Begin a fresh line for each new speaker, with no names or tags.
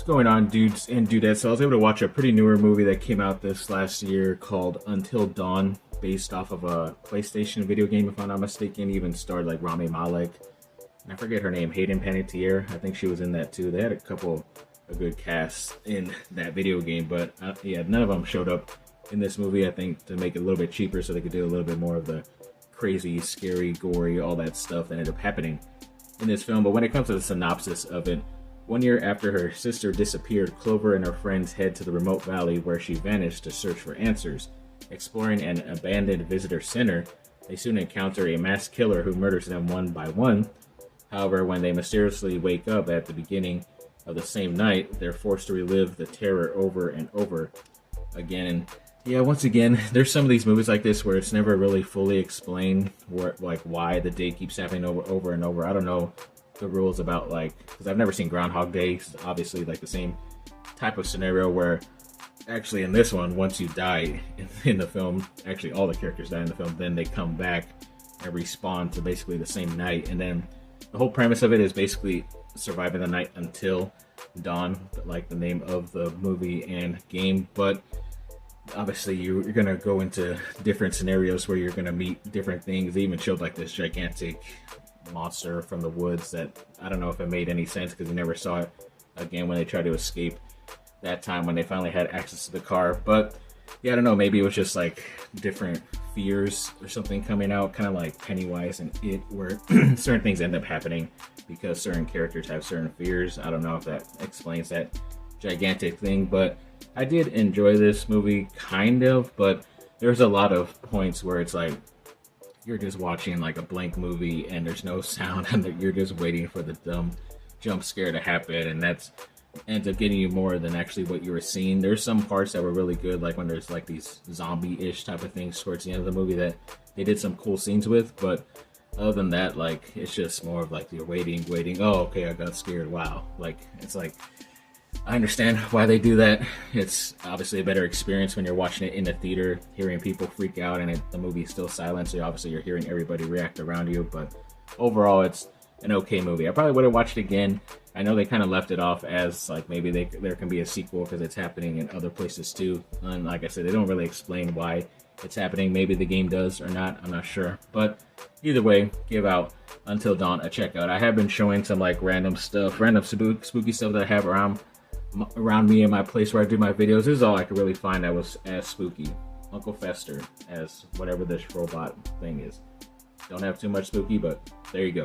Going on, dudes and dudettes? So I was able to watch a pretty newer movie that came out this last year called Until Dawn, based off of a PlayStation video game, if I'm not mistaken. Even starred like Rami Malek, and I forget her name, Hayden Panettiere. I think she was in that too. They had a good cast in that video game, but yeah, none of them showed up in this movie. I think to make it a little bit cheaper, so they could do a little bit more of the crazy, scary, gory, all that stuff that ended up happening in this film. But when it comes to the synopsis of it, 1 year after her sister disappeared, Clover and her friends head to the remote valley where she vanished to search for answers. Exploring an abandoned visitor center, they soon encounter a mass killer who murders them one by one. However, when they mysteriously wake up at the beginning of the same night, they're forced to relive the terror over and over again. And yeah, once again, there's some of these movies like this where it's never really fully explained why the day keeps happening over and over. I don't know the rules about, like, because I've never seen Groundhog Day. It's obviously like the same type of scenario where actually in this one, once you die in the film, actually all the characters die in the film, then they come back and respawn to basically the same night. And then the whole premise of it is basically surviving the night until dawn, like the name of the movie and game. But obviously you're going to go into different scenarios where you're going to meet different things. They even showed like this gigantic monster from the woods that I don't know if it made any sense because you never saw it again when they tried to escape that time when they finally had access to the car. But yeah, I don't know, maybe it was just like different fears or something coming out, kind of like Pennywise and It, where certain things end up happening because certain characters have certain fears. I don't know if that explains that gigantic thing, but I did enjoy this movie kind of. But there's a lot of points where it's like you're just watching like a blank movie and there's no sound and you're just waiting for the dumb jump scare to happen, and that's ends up getting you more than actually what you were seeing. There's some parts that were really good, like when there's like these zombie-ish type of things towards the end of the movie that they did some cool scenes with, but other than that, like, it's just more of like you're waiting. Oh, okay, I got scared. Wow. Like, it's like, I understand why they do that. It's obviously a better experience when you're watching it in the theater, hearing people freak out, and the movie is still silent, so obviously you're hearing everybody react around you. But overall, it's an okay movie. I probably would have watched it again. I know they kind of left it off as like maybe there can be a sequel because it's happening in other places too. And like I said, they don't really explain why it's happening. Maybe the game does or not. I'm not sure. But either way, give out Until Dawn a check out. I have been showing some like random spooky stuff that I have around me in my place where I do my videos. This is all I could really find that was as spooky. Uncle Fester as whatever this robot thing is. Don't have too much spooky, but there you go.